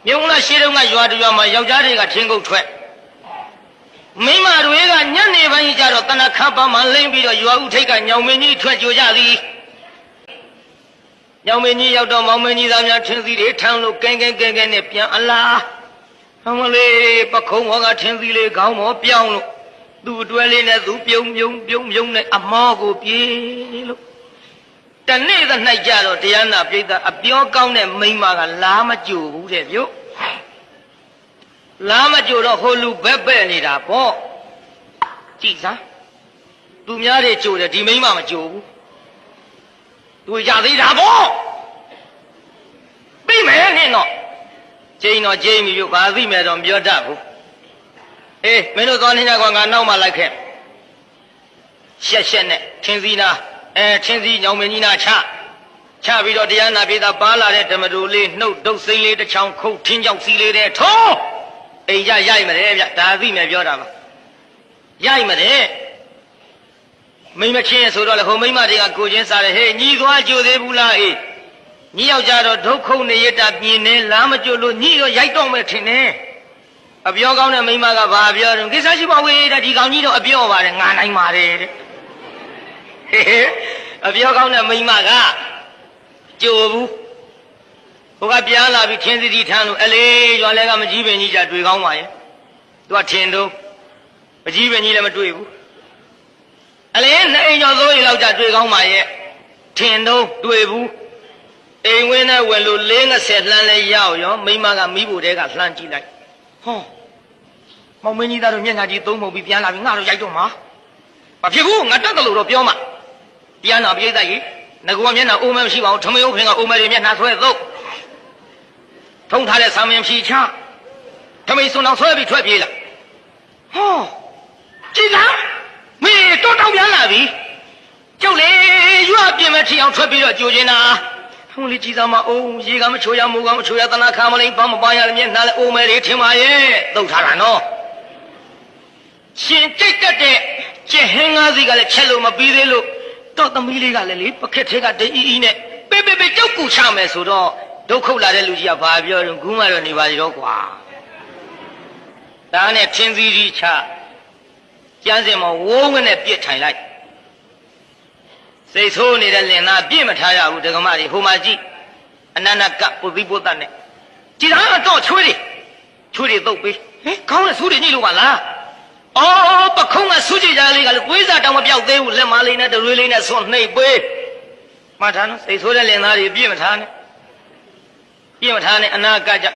မြုံလာရှိတော့ကရွာတရွာမှာယောက်ျားတွေကထင်းကုတ်ထွက်မိမတွေကညနေပိုင်းကျတော့တဏခါပါမှလိမ့်ပြီးတော့ရွာဥထိတ်ကညောင်မင်းကြီးထွက်ကြကြသည်ညောင်မင်းကြီးရောက်တော့မောင်မင်းကြီးသားများထင်းစီတွေထမ်းလို့ကဲကဲနဲ့ပြန်အလားဟောမလေးပခုံးဘောကထင်းစီလေးခေါင်းပေါ်ပြောင်းလို့သူ့အတွဲလေးနဲ့သူပြုံနဲ့အမောကိုပြေးလို့တနေ့သ၌ကြတော့တရားနာပိဋကအပြောကောင်းတဲ့မိန်းမကလားမကြိုဘူးတဲ့ဗျလားမကြိုတော့ဟိုလူပဲ့နေတာပေါ့ကြည်စားသူများတွေကြိုတယ်ဒီမိန်းမမကြိုဘူးသူရသေးတာပေါ့ပြီးမယ်နဲ့တော့ချိန်တော့ချိန်ပြီဘာသိမယ်တော့ပြောတတ်ဘူးအေးမင်းတို့သွားနေကြကွာငါနောက်မှလိုက်ခဲ့ရှက်နဲ့ထင်းစီနာထင်းစီညောင်မင်းကြီးနာချပြီးတော့တရားနာပြေတာပါလာတဲ့ဓမ္မတူလေးနှုတ်ဒုတ်စိမ့်လေးတစ်ချောင်းခုတ်ထင်းကြောက်စီလေးတဲ့ထုံးအိမ်ကြရိုက်မတယ်ဗျဒါသိမယ်ပြောတာပါရိုက်မတယ်မိမချင်းဆိုတော့လေဟိုမိမတွေကကိုချင်းစားတယ်ဟေးညီသွားကြိုသေးဘူးလားအေးညီယောက်ျားတော့ဒုက္ခုနေရတာပြင်းနေလားမကြိုလို့ညီတော့ရိုက်တော့မယ်ထင်တယ်အပြောကောင်းတဲ့မိမကဘာပြောတယ်ကိစ္စရှိပါဝေးတဲ့ဒီကောင်ကြီးတော့အပြောပါတယ်ငါနိုင်ပါတယ်တဲ့အပြောကောင်းတဲ့မိမကကြိုဘူးဟိုကပြန်လာပြီးထင်းစီထမ်းလို့အလေးရွာလဲကမကြီးပင်ကြီးကြတွေ့ကောင်းပါရဲ့သူကထင်တော့မကြီးပင်ကြီးလည်းမတွေ့ဘူးအလေးနှစ်အိမ်ကျော်သုံးအိမ်လောက်ကြတွေ့ကောင်းပါရဲ့ထင်တော့တွေ့ဘူးအိမ်ဝင်းနဲ့ဝင်လို့50လှမ်းလဲရောက်ရောမိမကမိဖို့တဲကလှမ်းကြည့်လိုက်ဟောမောင်မင်းကြီးသားတို့မျက်နှာကြီးသုံးပုံပြီးပြန်လာပြီးငါတို့ရိုက်တော့မှာမဖြစ်ဘူးငါတက်တယ်လို့တော့ပြောမှာပြန်လာပြိဿကြီးငါကမျက်နှာအိုးမဲမရှိပါဘူးထမင်းဥဖင်ကအိုးမဲတွေမျက်နှာဆွဲသုတ်ထုံထားတဲ့ဆံမင်းဖြီချထမိန်စွန်အောင်ဆွဲပြီးထွက်ပြေးလာဟောကြည်လားမင်းတော့တောင်းပြန်လာပြီကျုပ်လေရွာပြင်မဲ့ထီအောင်ထွက်ပြီးတော့ကြိုကျင်တာဟိုလေကြည်သားမအိုးရေကမချိုရမိုးကမချိုရသနာခါမလိမ့်ဘာမပါရမျက်နှာလဲအိုးမဲတွေထင်ပါရဲ့သုတ်ထားတာနော်ရှင်ကြိတ်တက်တဲ့ကျဟင်းကားစီကလည်းချက်လို့မပြီးသေးလို့တော့သမီးလေးကလည်းလေပခက်ထဲကတအီနဲ့ပေကြောက်ကူချမယ်ဆိုတော့ဒုက္ခလာတဲ့လူကြီးကဘာပြောတော့ဂူးမတော့နေပါသေးတော့ကွာဒါနဲ့ထင်းစည်းကြီးချကျန်းစင်မဝိုးဝင်းနဲ့ပြစ်ထိုင်လိုက်စိတ်ဆိုးနေတဲ့လင်သားပြစ်မထားရဘူးဒကမတွေဟိုမှာကြည့်အနန္တကပုသိပုတ္တနဲ့ကြည်သားတော့ချွေးတွေသုတ်ပေးဟင်ခေါင်းနဲ့ဆူးတွေညှိလို့ပါလားအော်ပခုံးကဆူးကြည်ကြလေးကလည်းကွေးစားတောင်မပြောက်သေးဘူးလက်မလေးနဲ့တရွေးလေးနဲ့ဆွနှိပ်ပေးမှတ်ထားနော်စိတ်ဆိုးတဲ့လင်သားတွေပြစ်မထားနဲ့အနာကကြ